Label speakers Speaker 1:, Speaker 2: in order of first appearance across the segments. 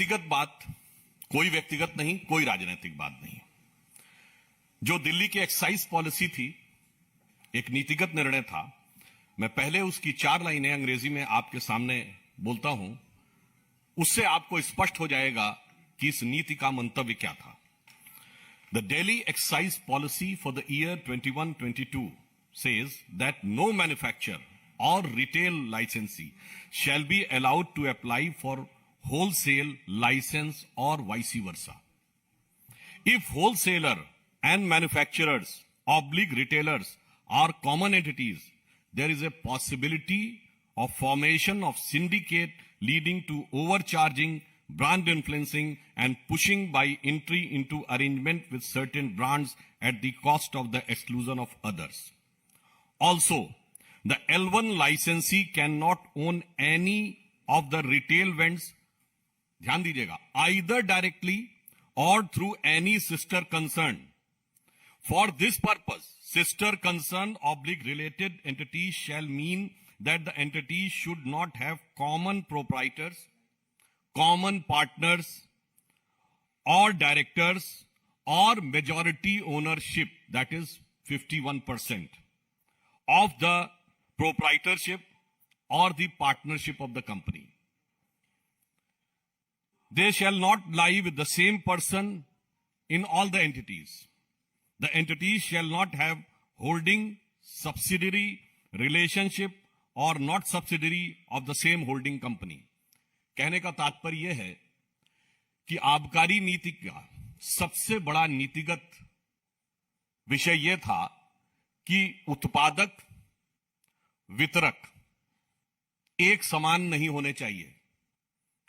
Speaker 1: नीतिगत बात, कोई व्यक्तिगत नहीं, कोई राजनीतिक बात नहीं। जो दिल्ली की एक्साइज पॉलिसी थी, एक नीतिगत निर्णय था। मैं पहले उसकी 4 लाइनें अंग्रेजी में आपके सामने बोलता हूं, उससे आपको स्पष्ट हो जाएगा कि इस नीति का मंतव्य क्या था। The Delhi excise policy for the year 21-22 says that no manufacturer or retail licensee shall be allowed to apply for wholesale license or vice versa. If wholesaler and manufacturers / retailers are common entities, there is a possibility of formation of syndicate leading to overcharging, brand influencing and pushing by entry into arrangement with certain brands at the cost of the exclusion of others. Also, the L1 licensee cannot own any of the retail vends, ध्यान दीजिएगा, either directly or through any sister concern. For this purpose, sister concern / related entities shall mean that the entities should not have common proprietors, common partners or directors or majority ownership, that is 51% of the proprietorship or the partnership of the company. They shall not lie with the same person in all the entities. The entities shall not have holding, subsidiary, relationship or not subsidiary of the same holding company. कहने का तात्पर्य यह है कि आबकारी नीति का सबसे बड़ा नीतिगत विषय यह था कि उत्पादक, वितरक एक समान नहीं होने चाहिए,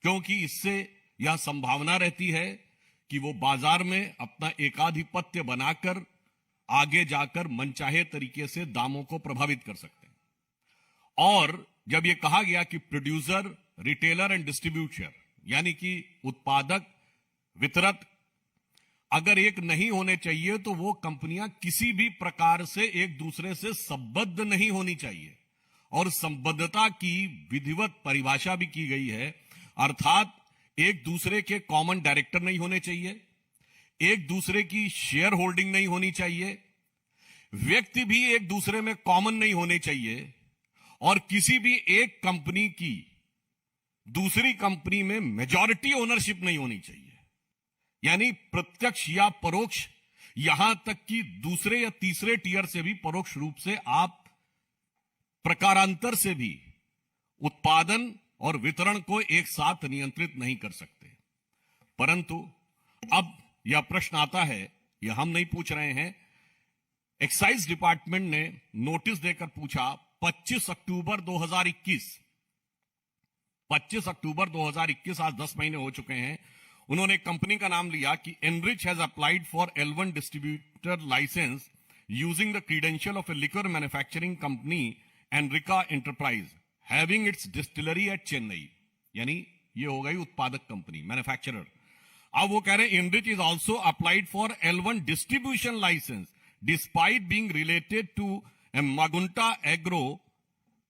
Speaker 1: क्योंकि इससे यह संभावना रहती है कि वो बाजार में अपना एकाधिपत्य बनाकर आगे जाकर मनचाहे तरीके से दामों को प्रभावित कर सकते हैं। और जब यह कहा गया कि प्रोड्यूसर, रिटेलर एंड डिस्ट्रीब्यूटर, यानी कि उत्पादक, वितरक अगर एक नहीं होने चाहिए तो वो कंपनियां किसी भी प्रकार से एक दूसरे से संबद्ध नहीं होनी चाहिए। और संबद्धता की विधिवत परिभाषा भी की गई है, अर्थात एक दूसरे के कॉमन डायरेक्टर नहीं होने चाहिए, एक दूसरे की शेयर होल्डिंग नहीं होनी चाहिए, व्यक्ति भी एक दूसरे में कॉमन नहीं होने चाहिए, और किसी भी एक कंपनी की दूसरी कंपनी में मेजॉरिटी ओनरशिप नहीं होनी चाहिए। यानी प्रत्यक्ष या परोक्ष, यहां तक कि दूसरे या तीसरे टियर से भी परोक्ष रूप से आप प्रकारांतर से भी उत्पादन और वितरण को एक साथ नियंत्रित नहीं कर सकते। परंतु अब यह प्रश्न आता है, यह हम नहीं पूछ रहे हैं, एक्साइज डिपार्टमेंट ने नोटिस देकर पूछा 25 अक्टूबर 2021, 25 अक्टूबर 2021, आज 10 महीने हो चुके हैं। उन्होंने कंपनी का नाम लिया कि Enrich has applied for L1 distributor licence using the credential of a liquor manufacturing company Enrica enterprise having its distillery at Chennai. यानी ये हो गई उत्पादक कंपनी, मैन्युफैक्चरर। अब वो कह रहे हैं enrich is also applied for L1 distribution licence despite being related to Magunta Agro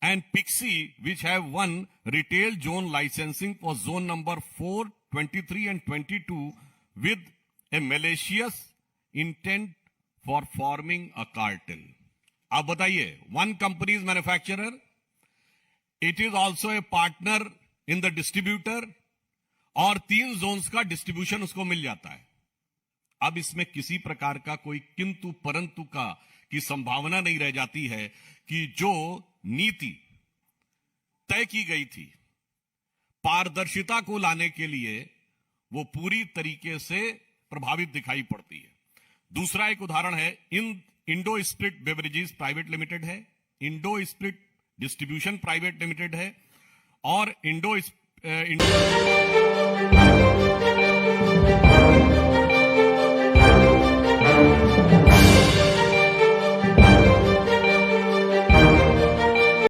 Speaker 1: and Pixie, which have won retail zone licensing for zone number 4, 23 and 22 with a malicious intent for forming a cartel. अब बताइए, one company is manufacturer, it is also a partner in the distributor, और 3 zones का distribution उसको मिल जाता है। अब इसमें किसी प्रकार का कोई किंतु परंतु का की संभावना नहीं रह जाती है कि जो नीति तय की गई थी पारदर्शिता को लाने के लिए, वो पूरी तरीके से प्रभावित दिखाई पड़ती है। दूसरा एक उदाहरण है, Indo spirit beverages private limited है, Indo spirit distribution private limited है, और इंडो